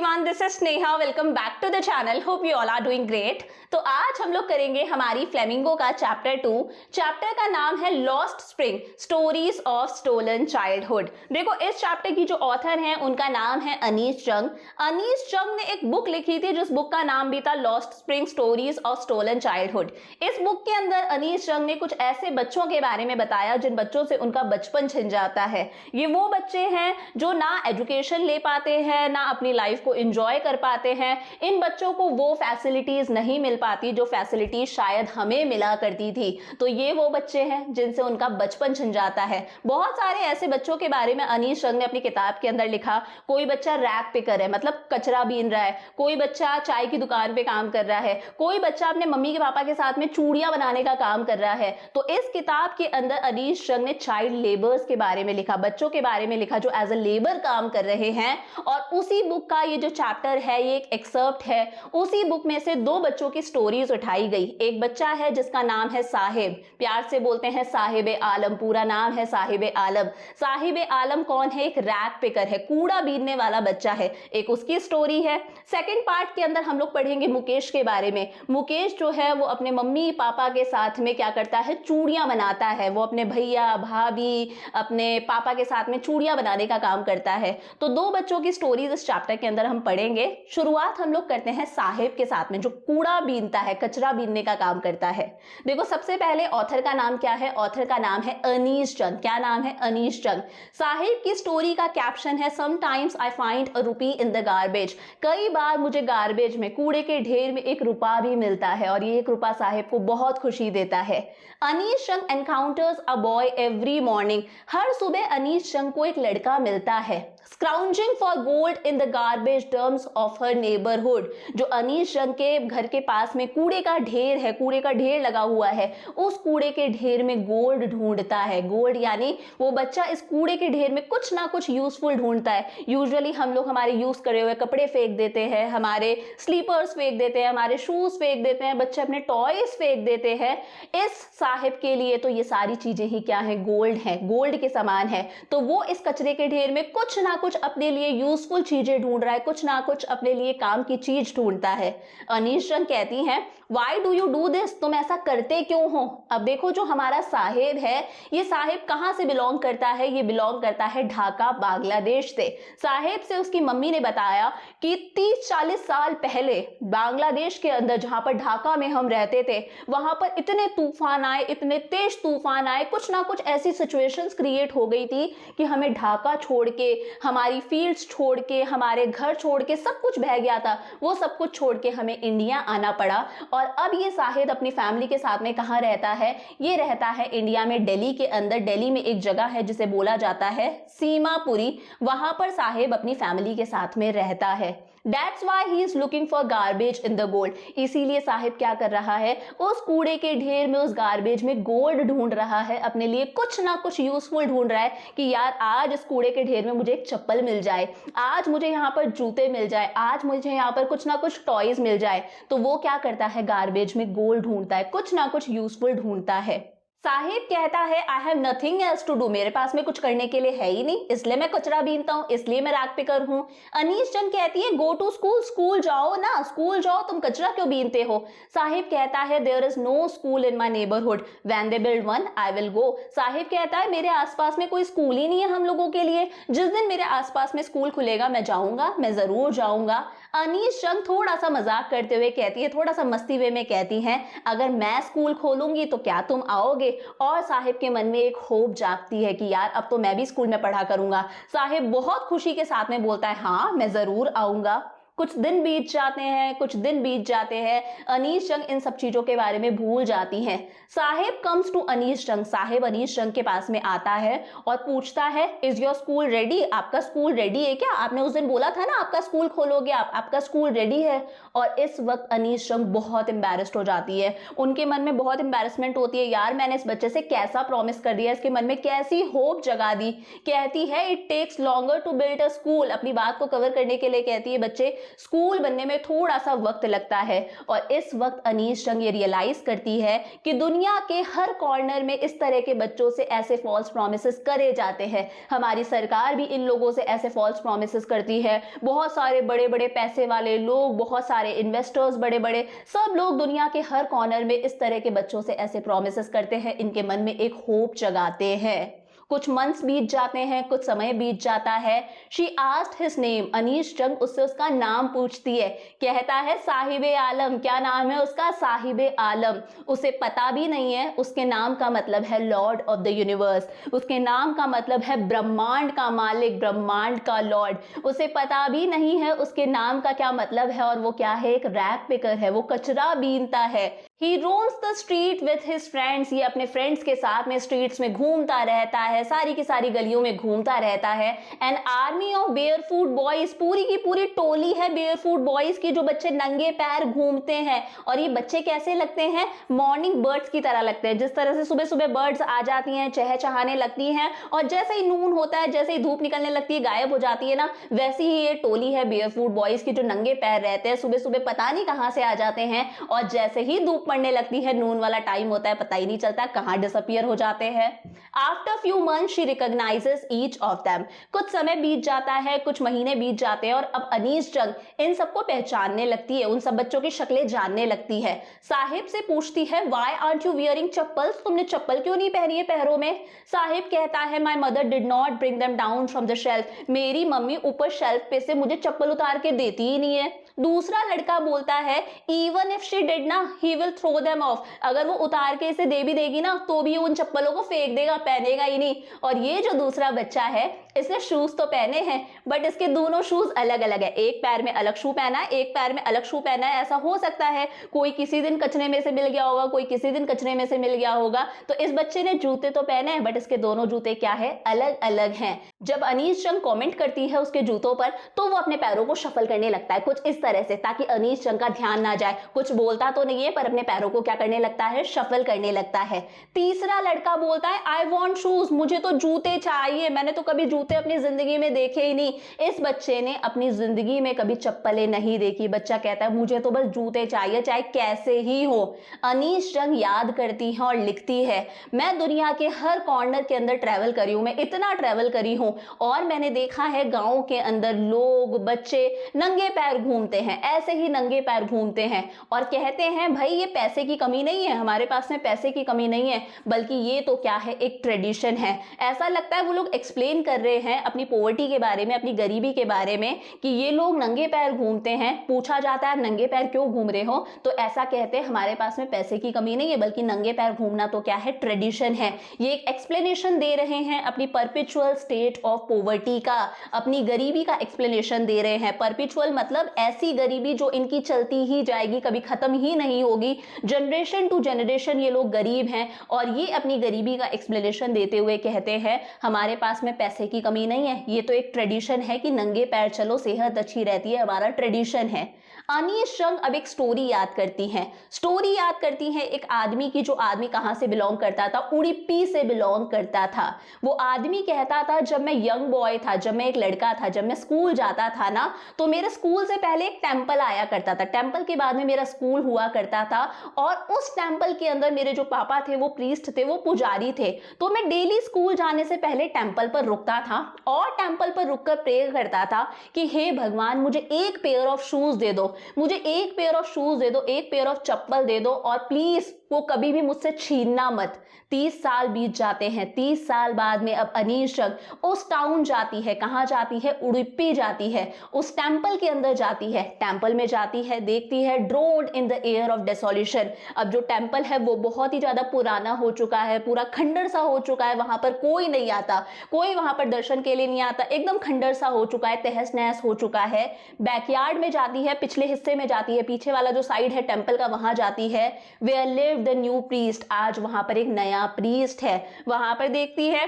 Everyone, this is Sneha. Welcome back to the channel. Hope you all are doing great. तो आज हम लोग करेंगे हमारी फ्लेमिंगो का चैप्टर 2। चैप्टर का नाम है lost spring, stories of stolen childhood. देखो, इस चैप्टर की जो ऑथर हैं उनका नाम है अनीश जंग। अनीश जंग ने एक बुक लिखी थी जिस बुक का नाम भी था lost spring, stories of stolen childhood. इस बुक के अंदर अनीश जंग ने कुछ ऐसे बच्चों के बारे में बताया जिन बच्चों से उनका बचपन छिन जाता है। ये वो बच्चे हैं जो ना एजुकेशन ले पाते हैं, ना अपनी लाइफ को एंजॉय कर पाते हैं। इन बच्चों को वो फैसिलिटीज नहीं मिल पाती जो फैसिलिटीज शायद हमें मिला करती थी। तो ये वो बच्चे हैं जिनसे उनका बचपन छिन जाता है। बहुत सारे ऐसे बच्चों के बारे में अनीश जंग ने अपनी किताब के अंदर लिखा। कोई बच्चा रैक पिकर है, मतलब कचरा बीन रहा है। कोई बच्चा चाय की दुकान पे काम कर रहा है। कोई बच्चा अपने मम्मी के पापा के साथ में चूड़ियां बनाने का काम कर रहा है। तो इस किताब के अंदर अनीश जंग ने चाइल्ड लेबर्स के बारे में लिखा, बच्चों के बारे में लिखा जो एज अ लेबर काम कर रहे हैं। और उसी बुक का ये जो चैप्टर है, ये एक एक्सर्प्ट है। उसी बुक में से दो बच्चों की स्टोरीज उठाई गई। एक बच्चा है जिसका नाम है साहिब, प्यार से बोलते हैं साहिब आलम, पूरा नाम है साहिब आलम। साहिब आलम कौन है? एक रैक पिकर है, कूड़ा बीनने वाला बच्चा है। एक उसकी स्टोरी है। सेकंड पार्ट के अंदर हम लोग पढ़ेंगे मुकेश के बारे में। मुकेश जो है वो अपने मम्मी पापा के साथ में क्या करता है? चूड़ियां बनाता है। वो अपने भैया भाभी, अपने पापा के साथ में चूड़ियां बनाने का काम करता है। तो दो बच्चों की स्टोरीज इस चैप्टर के अंदर हम पढ़ेंगे। शुरुआत हम लोग करते हैं साहिब के साथ में, जो कूड़ा बीनता है, कचरा बीनने का काम करता है। देखो, सबसे पहले ऑथर का नाम क्या है? ऑथर का नाम है अनीश जंग। क्या नाम है? अनीश जंग। साहिब की स्टोरी का कैप्शन है sometimes I find a rupee in the garbage. कई बार मुझे गार्बेज में, कूड़े के ढेर में एक रुपया भी मिलता है और ये एक रुपया साहिब को बहुत खुशी देता है। Anish Jung encounters a boy every morning. हर सुबह अनीश जंग को एक लड़का मिलता है। Scrounging for gold in the garbage dumps of her neighbourhood. जो अनीश जंग के घर के पास में कूड़े का ढेर है, कूड़े का ढेर लगा हुआ है, उस कूड़े के ढेर में गोल्ड ढूंढता है। गोल्ड यानी वो बच्चा इस कूड़े के ढेर में कुछ ना कुछ यूजफुल ढूंढता है। यूजुअली हम लोग हमारे यूज करे हुए कपड़े फेंक देते हैं, हमारे स्लीपर्स फेंक देते हैं, हमारे शूज फेंक देते हैं, बच्चे अपने टॉयज फेंक देते हैं। इस साहिब के लिए तो ये सारी चीजें ही क्या है? गोल्ड है, गोल्ड के समान है। तो वो इस कचरे के ढेर में कुछ ना कुछ अपने लिए यूजफुल चीजें ढूंढ रहा है, कुछ ना कुछ अपने लिए काम की चीज ढूंढता है। अनीश जंग कहती हैं, why do you do this? तुम ऐसा करते क्यों हो? अब देखो, जो हमारा साहिब है, ये साहिब कहां से बिलोंग करता है? ये बिलोंग करता है ढाका, बांग्लादेश से। साहिब से उसकी मम्मी ने बताया कि 30-40 साल पहले बांग्लादेश के अंदर, जहां पर ढाका में हम रहते थे, वहां पर इतने तूफान आए, इतने तेज तूफान आए, कुछ ना कुछ ऐसी सिचुएशंस क्रिएट हो गई थी कि हमें ढाका छोड़ के, हमारी फील्ड्स छोड़ के, हमारे घर छोड़ के, सब कुछ बह गया था। वो सब कुछ छोड़ के हमें इंडिया आना पड़ा। और अब ये साहिद अपनी फैमिली के साथ में कहाँ रहता है? ये रहता है इंडिया में, दिल्ली के अंदर। दिल्ली में एक जगह है जिसे बोला जाता है सीमापुरी। वहां पर साहिब अपनी फैमिली के साथ में रहता है। That's why he is looking for garbage in the gold। इसीलिए साहिब क्या कर रहा है? उस कूड़े के ढेर में, उस गार्बेज में गोल्ड ढूंढ रहा है, अपने लिए कुछ ना कुछ यूजफुल ढूंढ रहा है कि यार आज इस कूड़े के ढेर में मुझे एक चप्पल मिल जाए, आज मुझे यहाँ पर जूते मिल जाए, आज मुझे यहाँ पर कुछ ना कुछ टॉयज मिल जाए। तो वो क्या करता है? गार्बेज में गोल्ड ढूंढता है, कुछ ना कुछ यूजफुल ढूंढता है। साहिब कहता है, I have nothing else to do. मेरे पास में कुछ करने के लिए है ही नहीं, इसलिए मैं कचरा बीनता हूँ, इसलिए मैं रैक पिकर हूँ। अनीश जंग कहती है, गो टू स्कूल। स्कूल जाओ ना, स्कूल जाओ, तुम कचरा क्यों बीनते हो? साहिब कहता है, there is no school in my neighbourhood, when they build one I will go. Saheb कहता है, मेरे आसपास में कोई स्कूल ही नहीं है हम लोगों के लिए। जिस दिन मेरे आसपास में स्कूल खुलेगा मैं जाऊंगा, मैं जरूर जाऊंगा। अनीश जंग थोड़ा सा मजाक करते हुए कहती है, थोड़ा सा मस्ती वे में कहती है, अगर मैं स्कूल खोलूंगी तो क्या तुम आओगे? और साहिब के मन में एक होप जागती है कि यार अब तो मैं भी स्कूल में पढ़ा करूंगा। साहिब बहुत खुशी के साथ में बोलता है, हाँ मैं जरूर आऊंगा। कुछ दिन बीत जाते हैं, कुछ दिन बीत जाते हैं। अनीश जंग इन सब चीजों के बारे में भूल जाती हैं। साहिब कम्स टू अनीश जंग। साहिब अनीश जंग के पास में आता है और पूछता है, इज योर स्कूल रेडी? आपका स्कूल रेडी है क्या? आपने उस दिन बोला था ना आपका स्कूल खोलोगे, आपका स्कूल रेडी है? और इस वक्त अनीश जंग बहुत एम्बैरेस्ड हो जाती है। उनके मन में बहुत एम्बैरेसमेंट होती है, यार मैंने इस बच्चे से कैसा प्रॉमिस कर दिया, इसके मन में कैसी होप जगा दी। कहती है, it takes longer to build a school. अपनी बात को कवर करने के लिए कहती है, बच्चे स्कूल बनने में थोड़ा सा वक्त लगता है। और इस वक्त अनीश जंग ये रियलाइज करती है कि दुनिया के हर कॉर्नर में इस तरह के बच्चों से ऐसे फॉल्स प्रॉमिसेस करे जाते हैं। हमारी सरकार भी इन लोगों से ऐसे फॉल्स प्रॉमिसेस करती है। बहुत सारे बड़े बड़े पैसे वाले लोग, बहुत सारे इन्वेस्टर्स, बड़े बड़े सब लोग दुनिया के हर कॉर्नर में इस तरह के बच्चों से ऐसे प्रॉमिसेस करते हैं, इनके मन में एक होप जगाते हैं। कुछ मंथ्स बीत जाते हैं, कुछ समय बीत जाता है। She asked his name, Anish जंग उससे उसका नाम पूछती है। कहता है साहिबे आलम। क्या नाम है उसका? साहिबे आलम। उसे पता भी नहीं है उसके नाम का मतलब है लॉर्ड ऑफ द यूनिवर्स। उसके नाम का मतलब है ब्रह्मांड का मालिक, ब्रह्मांड का लॉर्ड। उसे पता भी नहीं है उसके नाम का क्या मतलब है और वो क्या है, एक रैग पिकर है, वो कचरा बीनता है। He roams the street with his friends, ये अपने फ्रेंड्स के साथ में स्ट्रीट्स में घूमता रहता है, सारी की सारी गलियों में घूमता रहता है। An army of barefoot boys, पूरी की पूरी टोली है बेयरफुट बॉयज की, जो बच्चे नंगे पैर घूमते हैं। और ये बच्चे कैसे लगते हैं? मॉर्निंग बर्ड्स की तरह लगते हैं। जिस तरह से सुबह सुबह बर्ड्स आ जाती हैं, चहचहाने लगती हैं और जैसे ही नून होता है, जैसे ही धूप निकलने लगती है, गायब हो जाती है ना, वैसी ही ये टोली है बेयरफुट बॉयज की, जो नंगे पैर रहते हैं, सुबह सुबह पता नहीं कहां से आ जाते हैं और जैसे ही धूप पड़ने लगती है, नून वाला टाइम होता है, पता ही नहीं चलता कहां डिसअपियर हो जाते हैं। After few months she recognises each of them. कुछ समय बीत जाता है, कुछ महीने बीत जाते हैं और अब अनीश जंग इन सबको पहचानने लगती है, उन सब बच्चों की शक्लें जानने लगती है। साहिब से पूछती है why aren't you wearing chappals, तुमने चप्पल क्यों नहीं पहनी है पैरों में? साहिब कहता है my mother did not bring them down from the shelf, मेरी मम्मी ऊपर शेल्फ पे से मुझे चप्पल उतार के देती ही नहीं है। दूसरा लड़का बोलता है इवन इफ शी डिड ना he will throw them off, अगर वो उतार के इसे दे भी देगी ना तो भी उन चप्पलों को फेंक देगा, पहनेगा ही नहीं। और ये जो दूसरा बच्चा है, इसने शूज तो पहने हैं बट इसके दोनों शूज अलग अलग है। एक पैर में अलग शू पहना है, एक पैर में अलग शू पहना है। ऐसा हो सकता है कोई किसी दिन कचरे में से मिल गया होगा, कोई किसी दिन कचरे में से मिल गया होगा। तो इस बच्चे ने जूते तो पहने हैं बट इसके दोनों जूते क्या है, अलग अलग हैं। जब अनीश जंग कमेंट करती है उसके जूतों पर तो वो अपने पैरों को शफल करने लगता है कुछ इस तरह से, ताकि अनीश जंग का ध्यान ना जाए। कुछ बोलता तो नहीं है पर अपने पैरों को क्या करने लगता है, शफल करने लगता है। तीसरा लड़का बोलता है आई वांट शूज, मुझे तो जूते चाहिए, मैंने तो कभी जूते अपनी जिंदगी में देखे ही नहीं। इस बच्चे ने अपनी जिंदगी में कभी चप्पलें नहीं देखी। बच्चा कहता है मुझे तो बस जूते चाहिए, चाहे कैसे ही हो। अनीश जंग याद करती है और लिखती है मैं दुनिया के हर कॉर्नर के अंदर ट्रैवल करी हूं, मैं इतना ट्रैवल करी हूं और मैंने देखा है गांव के अंदर लोग, बच्चे नंगे पैर घूमते हैं, ऐसे ही नंगे पैर घूमते हैं और कहते हैं भाई ये पैसे की कमी नहीं है, हमारे पास में पैसे की कमी नहीं है, बल्कि ये तो क्या है, एक ट्रेडिशन है। ऐसा लगता है वो लोग एक्सप्लेन कर रहे हैं अपनी पॉवर्टी के बारे में, अपनी गरीबी के बारे में, कि ये लोग नंगे पैर घूमते हैं। पूछा जाता है नंगे पैर क्यों घूम रहे हो, तो ऐसा कहते हैं हमारे पास में पैसे की कमी नहीं है, बल्कि नंगे पैर घूमना तो क्या है, ट्रेडिशन है। ये एक एक्सप्लेनेशन दे रहे हैं अपनी परपेचुअल स्टेट ऑफ पॉवर्टी का, अपनी गरीबी का एक्सप्लेनेशन दे रहे हैं। परपेचुअल मतलब ऐसी गरीबी जो इनकी चलती ही जाएगी, कभी खत्म ही नहीं होगी, जनरेशन टू जनरेशन ये लोग गरीब हैं। और ये अपनी गरीबी का एक्सप्लेनेशन देते हुए कहते हैं हमारे पास में पैसे की कमी नहीं है, ये तो एक ट्रेडिशन है कि नंगे पैर चलो, सेहत अच्छी रहती है, हमारा ट्रेडिशन है। अनीश जंग अब एक स्टोरी याद करती हैं। स्टोरी याद करती हैं एक आदमी की, जो आदमी कहां से बिलोंग करता था, उड़ीपी से बिलोंग करता था। वो आदमी कहता था जब मैं यंग बॉय था, जब मैं एक लड़का था, जब मैं स्कूल जाता था ना, तो मेरे स्कूल से पहले एक टेंपल आया करता था, टेंपल के बाद में मेरा स्कूल हुआ करता था और उस टेंपल के अंदर मेरे जो पापा थे वो प्रीस्ट थे, वो पुजारी थे। तो मैं डेली स्कूल जाने से पहले टेंपल पर रुकता था और टेंपल पर रुककर प्रे करता था कि हे भगवान मुझे एक पेयर ऑफ शूज दे दो, मुझे एक पेयर ऑफ शूज दे दो, एक पेयर ऑफ चप्पल दे दो और प्लीज वो कभी भी मुझसे छीनना मत। 30 साल बीत जाते हैं। 30 साल बाद में अब अनीश जंग उस टाउन जाती है, कहां जाती है, उड़ीपी जाती है, उस टेंपल के अंदर जाती है। टेंपल में जाती है, देखती है ड्रोन्ड इन द एयर ऑफ डेसोल्यूशन। अब जो टेंपल है वो बहुत ही ज्यादा पुराना हो चुका है, पूरा खंडर सा हो चुका है, वहां पर कोई नहीं आता, कोई वहां पर दर्शन के लिए नहीं आता, एकदम खंडर सा हो चुका है, तहस नहस हो चुका है। बैकयार्ड में जाती है, पिछले हिस्से में जाती है, पीछे वाला जो साइड है टेंपल का, वहां जाती है। Where lived the new priest, आज वहां पर एक नया प्रीस्ट है। वहां पर देखती है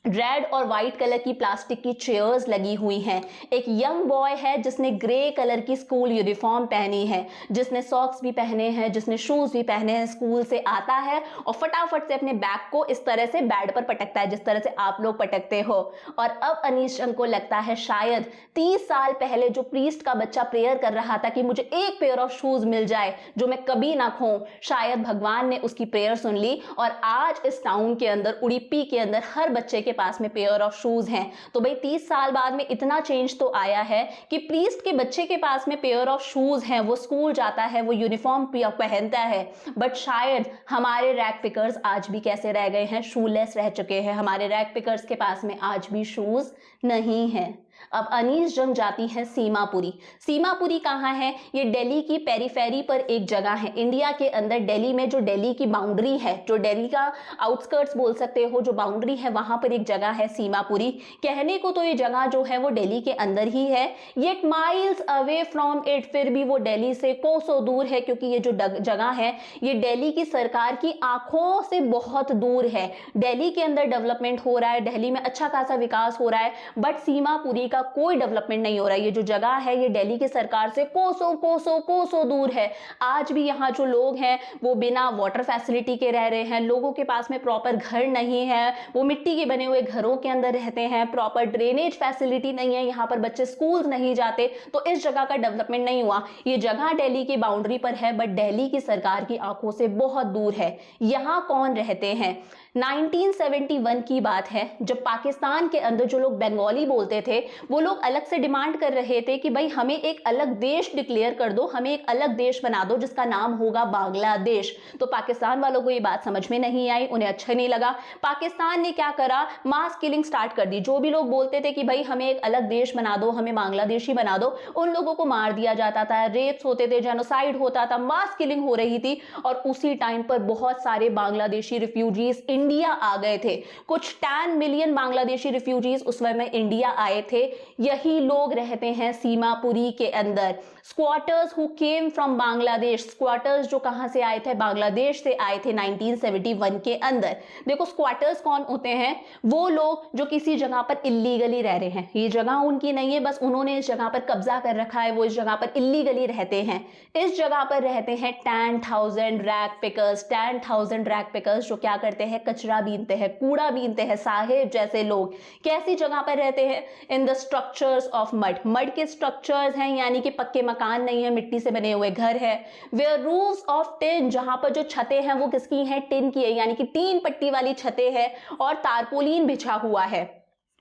रेड और वाइट कलर की प्लास्टिक की चेयर्स लगी हुई हैं। एक यंग बॉय है जिसने ग्रे कलर की स्कूल यूनिफॉर्म पहनी है, जिसने सॉक्स भी पहने हैं, जिसने शूज भी पहने हैं। स्कूल से आता है और फटाफट से अपने बैग को इस तरह से बेड पर पटकता है जिस तरह से आप लोग पटकते हो। और अब अनीश जंग को लगता है शायद 30 साल पहले जो प्रीस्ट का बच्चा प्रेयर कर रहा था कि मुझे एक पेयर ऑफ शूज मिल जाए जो मैं कभी ना खोऊं, शायद भगवान ने उसकी प्रेयर सुन ली और आज इस टाउन के अंदर, उडुपी के अंदर, हर बच्चे के पास में पेयर ऑफ शूज हैं। तो भाई 30 साल बाद में इतना चेंज तो आया है कि प्रीस्ट के बच्चे के पास में पेयर ऑफ शूज हैं, वो स्कूल जाता है, वो यूनिफॉर्म पहनता है। बट शायद हमारे रैग पिकर्स आज भी कैसे रह गए हैं, शूलेस रह चुके हैं। हमारे रैग पिकर्स के पास में आज भी शूज नहीं है। अब अनीश जंग जाती है सीमापुरी। सीमापुरी कहाँ है? ये दिल्ली की पेरीफेरी पर एक जगह है। इंडिया के अंदर दिल्ली में जो दिल्ली की बाउंड्री है, जो दिल्ली का आउटस्कर्ट्स बोल सकते हो, जो बाउंड्री है, वहां पर एक जगह है सीमापुरी। कहने को तो ये जगह जो है वो दिल्ली के अंदर ही है, yet miles away from it, फिर भी वो दिल्ली से कोसों दूर है, क्योंकि ये जो जगह है ये दिल्ली की सरकार की आंखों से बहुत दूर है। दिल्ली के अंदर डेवलपमेंट हो रहा है, दिल्ली में अच्छा खासा विकास हो रहा है, बट सीमापुरी का कोई डेवलपमेंट नहीं हो रहा है। ये जो जगह है ये दिल्ली की सरकार से कोसों कोसों कोसों दूर है। आज भी यहाँ जो लोग हैं वो बिना वाटर फैसिलिटी के रह रहे हैं, लोगों के पास में प्रॉपर घर नहीं है, वो मिट्टी के बने हुए घरों के अंदर रहते हैं, प्रॉपर ड्रेनेज फैसिलिटी नहीं है, यहाँ पर बच्चे स्कूल नहीं जाते, तो इस जगह का डेवलपमेंट नहीं हुआ। ये जगह दिल्ली की बाउंड्री पर है बट दिल्ली की सरकार की आंखों से बहुत दूर है। यहाँ कौन रहते हैं? 1971 की बात है, जब पाकिस्तान के अंदर जो लोग बंगाली बोलते थे वो लोग अलग से डिमांड कर रहे थे कि भाई हमें एक अलग देश डिक्लेयर कर दो, हमें एक अलग देश बना दो जिसका नाम होगा बांग्लादेश। तो पाकिस्तान वालों को ये बात समझ में नहीं आई, उन्हें अच्छा नहीं लगा। पाकिस्तान ने क्या करा? मास किलिंग स्टार्ट कर दी। जो भी लोग बोलते थे कि भाई हमें एक अलग देश बना दो, हमें बांग्लादेशी बना दो, उन लोगों को मार दिया जाता था, रेप्स होते थे, जेनोसाइड होता था, मास किलिंग हो रही थी। और उसी टाइम पर बहुत सारे बांग्लादेशी रिफ्यूजीज इंडिया आ गए थे। कुछ 10 मिलियन बांग्लादेशी रिफ्यूजीज उस समय इंडिया आए थे। यही लोग रहते हैं सीमापुरी के अंदर। Squatters who came from Bangladesh, squatters जो कहां से आए थे? बांग्लादेश से आए थे 1971 के अंदर। देखो स्क्वाटर्स कौन होते हैं? वो लोग जो किसी जगह पर इल्लीगली रह रहे हैं, ये जगह उनकी नहीं है, बस उन्होंने इस जगह पर कब्जा कर रखा है, वो इस जगह पर इल्लीगली रहते हैं। इस जगह पर रहते हैं 10,000 रैग पिकर्स। 10,000 रैग पिकर्स जो क्या करते हैं? कचरा बीनते हैं, कूड़ा बीनते हैं। साहेब जैसे लोग कैसी जगह पर रहते हैं? In the structures of mud. Mud के स्ट्रक्चर्स हैं, यानी कि पक्के मकान नहीं है, मिट्टी से बने हुए घर है। वेयर रूफ्स ऑफ टिन, जहां पर जो छतें हैं वो किसकी हैं? टिन की है, यानी कि 3 पट्टी वाली छतें हैं और तारपोलिन बिछा हुआ है।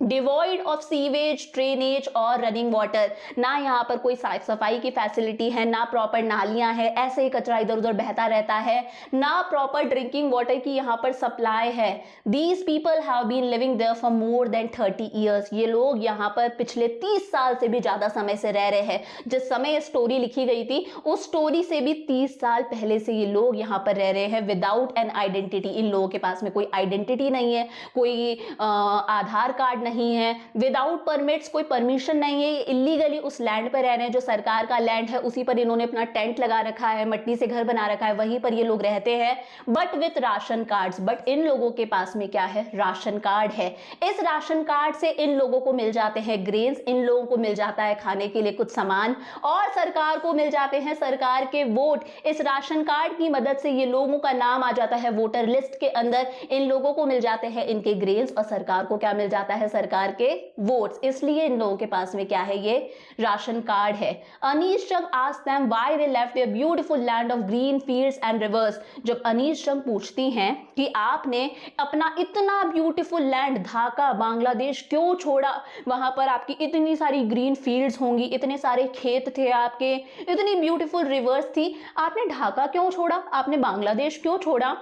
डिवॉइड ऑफ सीवेज, ड्रेनेज और रनिंग वाटर, ना यहाँ पर कोई साफ सफाई की फैसिलिटी है, ना प्रॉपर नालियां है, ऐसे ही कचरा इधर उधर बहता रहता है, ना प्रॉपर ड्रिंकिंग वाटर की यहाँ पर सप्लाई है। These people have been living there for more than 30 years. ये लोग यहाँ पर पिछले 30 साल से भी ज्यादा समय से रह रहे हैं। जिस समय स्टोरी लिखी गई थी उस स्टोरी से भी 30 साल पहले से ये लोग यहाँ पर रह रहे हैं विदाउट एन आइडेंटिटी। इन लोगों के पास में कोई आइडेंटिटी नहीं है, कोई आधार कार्ड नहीं है, विदाउट परमिट्स, कोई परमिशन नहीं है, ये इलीगली उस लैंड पर रह रहे हैं जो सरकार का लैंड है, उसी पर इन्होंने अपना टेंट लगा रखा है, मिट्टी से घर बना रखा है, वहीं पर ये लोग रहते हैं but with ration cards. But in लोगों के पास में क्या है? राशन कार्ड है। इस राशन कार्ड से इन लोगों को मिल जाते हैं ग्रेन्स, इन लोगों को मिल जाता है खाने के लिए कुछ सामान, और सरकार को मिल जाते हैं सरकार के वोट। इस राशन कार्ड की मदद से ये लोगों का नाम आ जाता है वोटर लिस्ट के अंदर, इन लोगों को मिल जाते हैं इनके ग्रेन्स और सरकार को क्या मिल जाता है? सरकार के वोट्स। इसलिए इन लोगों के पास में क्या है? ये राशन कार्ड है। Anish Jung asked them why they left their beautiful land of green fields and rivers. जब अनीश जंग पूछती हैं कि आपने अपना इतना ब्यूटीफुल लैंड ढाका बांग्लादेश क्यों छोड़ा, वहां पर आपकी इतनी सारी ग्रीन फील्ड्स होंगी, इतने सारे खेत थे आपके, इतनी ब्यूटीफुल रिवर्स थी, आपने ढाका क्यों छोड़ा, आपने बांग्लादेश क्यों छोड़ा?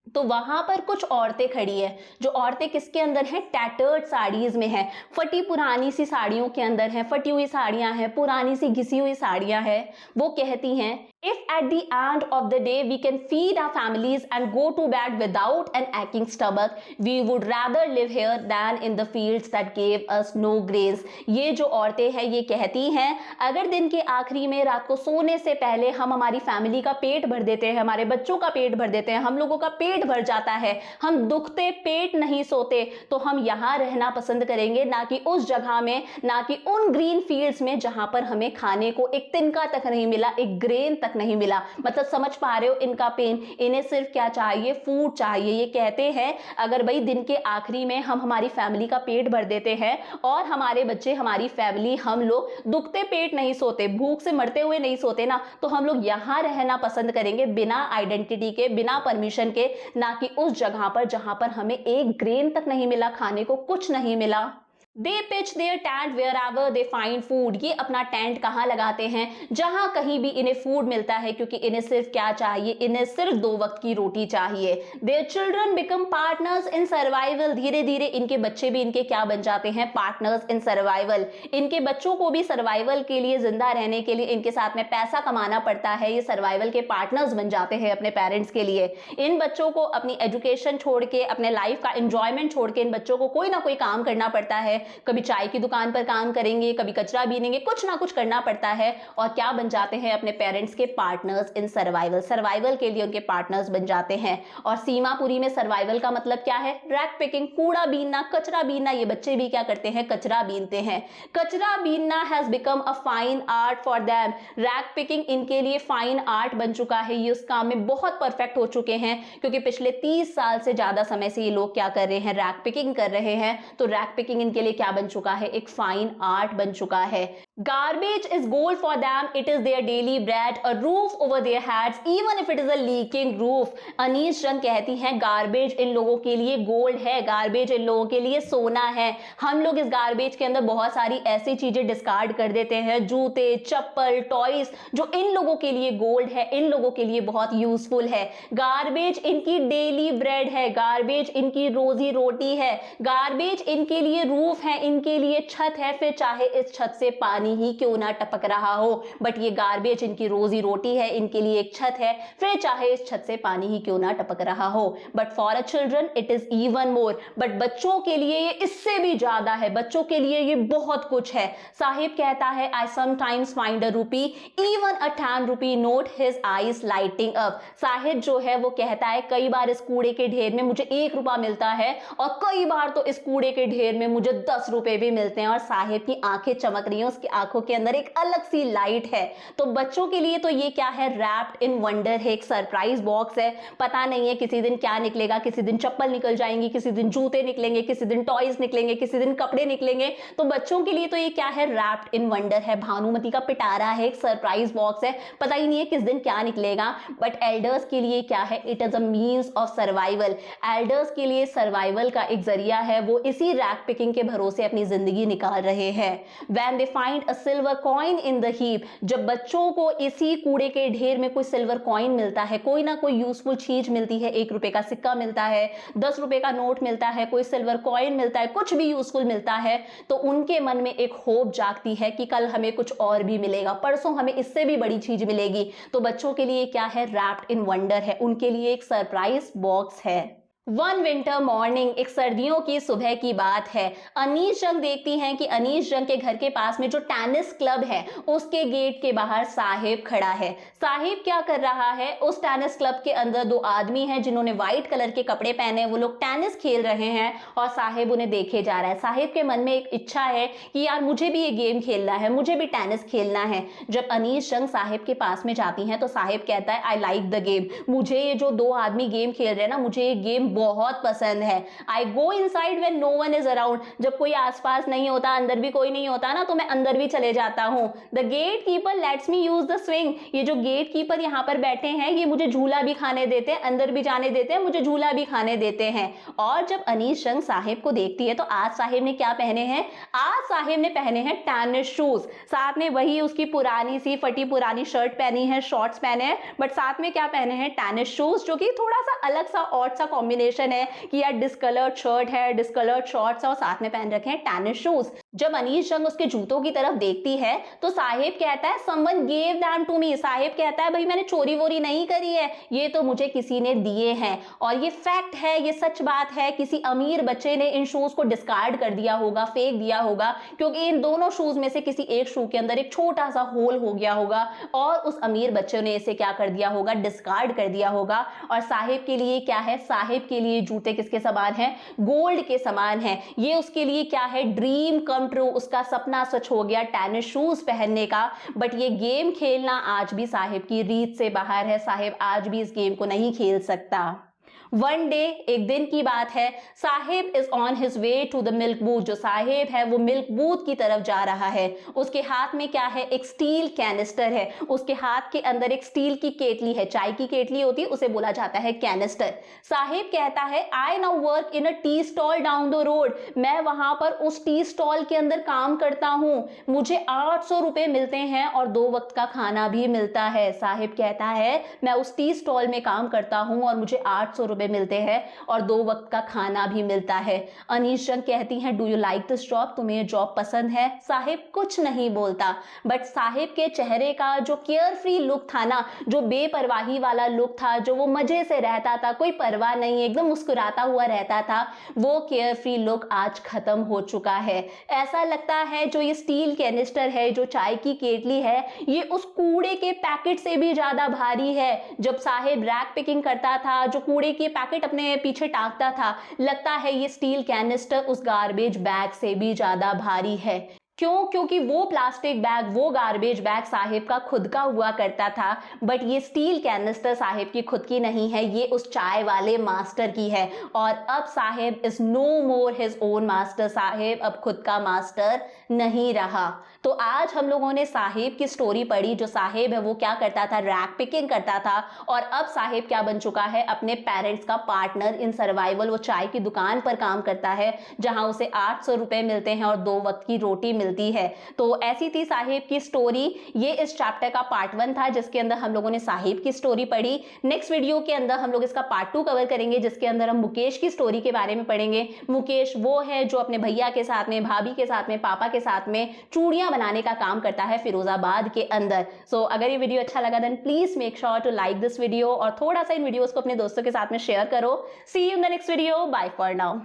तो वहां पर कुछ औरतें खड़ी है, जो औरतें किसके अंदर हैं? टैटर्ड साड़ीज में हैं, फटी पुरानी सी साड़ियों के अंदर हैं, फटी हुई साड़ियां हैं, पुरानी सी घिसी हुई साड़ियां हैं। वो कहती हैं If at the end of the day we can feed our families and go to bed without an aching stomach, we would rather live here than in the fields that gave us no grains. ये जो औरतें हैं ये कहती हैं, अगर दिन के आखिरी में रात को सोने से पहले हम हमारी फैमिली का पेट भर देते हैं, हमारे बच्चों का पेट भर देते हैं, हम लोगों का पेट भर जाता है, हम दुखते पेट नहीं सोते, तो हम यहाँ रहना पसंद करेंगे, ना कि उस जगह में, ना कि उन ग्रीन फील्ड्स में जहां पर हमें खाने को एक तिनका तक नहीं मिला, एक ग्रेन तक नहीं मिला। मतलब समझ पा रहे हो इनका पेन। इन्हें सिर्फ क्या चाहिए? फूड चाहिए। ये कहते हैं अगर भाई दिन के आखिरी में हम हमारी फैमिली का पेट भर देते हैं और हमारे बच्चे, हमारी फैमिली, हम लोग दुखते पेट नहीं सोते, भूख से मरते हुए नहीं सोते ना, तो हम लोग यहां रहना पसंद करेंगे बिना आइडेंटिटी के, बिना परमिशन के, ना कि उस जगह पर जहां पर हमें एक ग्रेन तक नहीं मिला, खाने को कुछ नहीं मिला। They pitch their tent wherever they find food. ये अपना टेंट कहाँ लगाते हैं? जहां कहीं भी इन्हें फूड मिलता है, क्योंकि इन्हें सिर्फ क्या चाहिए? इन्हें सिर्फ 2 वक्त की रोटी चाहिए। Their children become partners in survival. धीरे धीरे इनके बच्चे भी इनके क्या बन जाते हैं? Partners in survival. इनके बच्चों को भी सर्वाइवल के लिए, जिंदा रहने के लिए इनके साथ में पैसा कमाना पड़ता है। ये सर्वाइवल के पार्टनर्स बन जाते हैं अपने पेरेंट्स के लिए। इन बच्चों को अपनी एजुकेशन छोड़ के, अपने लाइफ का एंजॉयमेंट छोड़ के इन बच्चों को कोई ना कोई काम करना पड़ता है। कभी चाय की दुकान पर काम करेंगे, कभी कचरा बीनेंगे, कुछ ना कुछ करना पड़ता है, और क्या बन जाते हैं? अपने पेरेंट्स के पार्टनर्स इन सर्वाइवल। सर्वाइवल के लिए उनके पार्टनर्स बन जाते हैं। और सीमापुरी में सर्वाइवल का मतलब क्या है? रैक पिकिंग, कूड़ा बीनना, कचरा बीनना। ये बच्चे भी क्या करते हैं? कचरा बीनते हैं। कचरा बीनना has become a fine art for them. Rag picking इनके लिए फाइन आर्ट बन चुका है। ये उस काम में बहुत परफेक्ट हो चुके हैं, क्योंकि पिछले 30 साल से ज्यादा समय से ये लोग क्या कर रहे हैं? रैक पिकिंग कर रहे हैं। तो रैक पिकिंग इनके लिए क्या बन चुका है? एक फाइन आर्ट बन चुका है। Garbage is gold for them. It is their daily bread, a roof over their heads, even if it is a leaking roof. Anees जंग कहती हैं गार्बेज इन लोगों के लिए गोल्ड है, गार्बेज इन लोगों के लिए सोना है। हम लोग इस गार्बेज के अंदर बहुत सारी ऐसी चीजें डिस्कार्ड कर देते हैं, जूते, चप्पल, टॉयज, जो इन लोगों के लिए गोल्ड है, इन लोगों के लिए बहुत यूजफुल है। गार्बेज इनकी डेली ब्रेड है, गार्बेज इनकी रोजी रोटी है, गार्बेज इनके लिए रूफ है, इनके लिए छत है, फिर चाहे इस छत से पानी ही क्यों ना टपक रहा हो, बट ये गार्बेज इनकी रोजी रोटी है, इनके लिए एक छत है, फिर चाहे इस छत से पानी ही क्यों ना टपक रहा हो। But for a children it is even more. But बच्चों के लिए ये इससे भी ज्यादा है, बच्चों के लिए ये बहुत कुछ है। साहिब कहता है आई समटाइम्स फाइंड अ रूपी इवन अ 10 rupee note, his eyes lighting up. Sahib जो है वो कहता है कई बार इस कूड़े के ढेर में मुझे 1 रुपया मिलता है, और कई बार तो इस कूड़े के ढेर में मुझे 10 रुपए भी मिलते हैं, और साहिब की आंखें चमक रही हैं, उसकी आंखों के अंदर एक अलग सी लाइट है। तो बच्चों के लिए तो ये क्या है? रैप्ड इन वंडर है, एक सरप्राइज बॉक्स है। पता नहीं है किसी दिन क्या निकलेगा, किसी दिन चप्पल निकल जाएंगी, किसी दिन जूते निकलेंगे, किसी दिन टॉयज निकलेंगे, किसी दिन कपड़े निकलेंगे। तो बच्चों के लिए तो ये क्या है? रैप्ड इन वंडर है। भानुमति का पिटारा है, एक सरप्राइज बॉक्स है, पता ही नहीं है किस दिन क्या निकलेगा। बट एल्डर्स के लिए क्या है? It is a means of survival. Elders के लिए सर्वाइवल का एक जरिया है, वो इसी रैक पिकिंग के भरोसे अपनी जिंदगी निकाल रहे हैं। When they find a silver coin in the heap, जब बच्चों को इसी कूड़े के ढेर में कोई सिल्वर कॉइन मिलता है, कोई ना कोई यूजफुल चीज मिलती है, 1 रुपए का सिक्का मिलता है, 10 रुपए का नोट मिलता है, कोई सिल्वर कॉइन मिलता है, कुछ भी यूजफुल मिलता है, तो उनके मन में एक होप जागती है कि कल हमें कुछ और भी मिलेगा, परसों हमें इससे भी बड़ी चीज मिलेगी। तो बच्चों के लिए क्या है? रैप्ड इन वंडर है, उनके लिए एक सरप्राइज बॉक्स है। वन विंटर मॉर्निंग, एक सर्दियों की सुबह की बात है। अनीस जंग देखती हैं कि अनीस जंग के घर के पास में जो टेनिस क्लब है उसके गेट के बाहर साहिब खड़ा है। साहिब क्या कर रहा है? उस टेनिस क्लब के अंदर 2 आदमी हैं जिन्होंने व्हाइट कलर के कपड़े पहने, वो लोग टेनिस खेल रहे हैं और साहिब उन्हें देखे जा रहा है। साहिब के मन में एक इच्छा है कि यार मुझे भी ये गेम खेलना है, मुझे भी टेनिस खेलना है। जब अनीस जंग साहिब के पास में जाती हैं तो साहिब कहता है आई लाइक द गेम, मुझे ये जो 2 आदमी गेम खेल रहे हैं ना, मुझे ये गेम बहुत पसंद है। I go inside when no one is around, जब कोई आसपास नहीं होता, अंदर भी कोई नहीं होता ना, तो मैं अंदर भी चले जाता हूँ। The gatekeeper lets me use the swing, ये जो गेट कीपर यहाँ पर बैठे हैं ये मुझे झूला भी खाने देते हैं, अंदर भी जाने देते हैं, मुझे झूला भी खाने देते हैं। और जब अनीस जंग साहिब को देखती है तो आज साहिब ने क्या पहने हैं? आज साहिब ने पहने हैं टेनिस शूज, साथ में वही उसकी पुरानी सी फटी पुरानी शर्ट पहनी है, शॉर्ट्स पहने हैं, बट साथ में क्या पहने हैं? टेनिस शूज, जो कि थोड़ा सा अलग सा ऑड सा कॉम्बिनेशन है कि यार डिस्कलर्ड शर्ट है, डिस्कलर्ड शॉर्ट्स है और साथ में पहन रखे हैं टेनिस शूज। जब अनीश जंग उसके जूतों की तरफ देखती है तो साहिब कहता है someone gave them to me. Saheb कहता है भाई मैंने चोरी वोरी नहीं करी है, ये तो मुझे किसी ने दिए हैं। और ये फैक्ट है, ये सच बात है, किसी अमीर बच्चे ने इन शूज को डिस्कार्ड कर दिया होगा, फेंक दिया होगा, क्योंकि इन दोनों शूज में से किसी एक शू के अंदर एक छोटा सा होल हो गया होगा और उस अमीर बच्चे ने इसे क्या कर दिया होगा, डिस्कार्ड कर दिया होगा। और साहिब के लिए क्या है, साहिब के लिए जूते किसके समान है, गोल्ड के समान है। ये उसके लिए क्या है, ड्रीम कम ट्रू, उसका सपना सच हो गया टेनिस शूज पहनने का। बट ये गेम खेलना आज भी साहिब की रीत से बाहर है, साहिब आज भी इस गेम को नहीं खेल सकता। वन डे, एक दिन की बात है, Saheb is on his way to the milk booth. जो साहिब है वो मिल्क बूथ की तरफ जा रहा है। उसके हाथ में क्या है, एक स्टील कैनिस्टर है। उसके हाथ के अंदर एक स्टील की केटली है, चाय की केटली होती है, उसे बोला जाता है कैनिस्टर। साहिब कहता है I now work in a tea stall down the road. मैं वहां पर उस टी स्टॉल के अंदर काम करता हूं, मुझे 800 रुपए मिलते हैं और 2 वक्त का खाना भी मिलता है। साहिब कहता है मैं उस टी स्टॉल में काम करता हूं और मुझे 800 रुपए मिलते हैं और 2 वक्त का खाना भी मिलता है। अनीश जंग कहती हैं do you like this job, तुम्हें ये जॉब पसंद है। साहिब कुछ नहीं बोलता, बट साहिब के चेहरे का जो केयर फ्री लुक था ना, जो बेपरवाही वाला लुक था, जो वो मजे से रहता था, कोई परवाह नहीं, एकदम मुस्कुराता हुआ रहता था, वो केयर फ्री लुक आज खत्म हो चुका है। ऐसा लगता है जो ये स्टील कैनिस्टर है, जो चाय की केटली है, ये उस कूड़े के पैकेट से भी ज्यादा भारी है। जब साहिब रैक पिकिंग करता था, जो कूड़े के पैकेट अपने पीछे टांगता था, लगता है ये स्टील कैनिस्टर उस गार्बेज बैग से भी ज्यादा भारी है। क्यों? क्योंकि वो प्लास्टिक बैग, वो गार्बेज बैग साहिब का खुद का हुआ करता था, बट ये स्टील कैनिस्टर साहिब की खुद की नहीं है, ये उस चाय वाले मास्टर की है। और अब Saheb is no more his own master, Saheb अब खुद का मास्टर नहीं रहा। तो आज हम लोगों ने साहिब की स्टोरी पढ़ी। जो साहिब है वो क्या करता था, रैक पिकिंग करता था, और अब साहिब क्या बन चुका है, अपने पेरेंट्स का पार्टनर इन सर्वाइवल। वो चाय की दुकान पर काम करता है जहां उसे 800 रुपए मिलते हैं और 2 वक्त की रोटी मिलती है। तो ऐसी थी साहिब की स्टोरी। ये इस चैप्टर का पार्ट 1 था जिसके अंदर हम लोगों ने साहिब की स्टोरी पढ़ी। नेक्स्ट वीडियो के अंदर हम लोग इसका पार्ट 2 कवर करेंगे जिसके अंदर हम मुकेश की स्टोरी के बारे में पढ़ेंगे। मुकेश वो है जो अपने भैया के साथ में, भाभी के साथ में, पापा के साथ में चूड़ियां बनाने का काम करता है फिरोजाबाद के अंदर। सो अगर ये वीडियो अच्छा लगा then please make sure to like this video और थोड़ा सा इन वीडियोस को अपने दोस्तों के साथ में शेयर करो। See you in the next video, bye for now.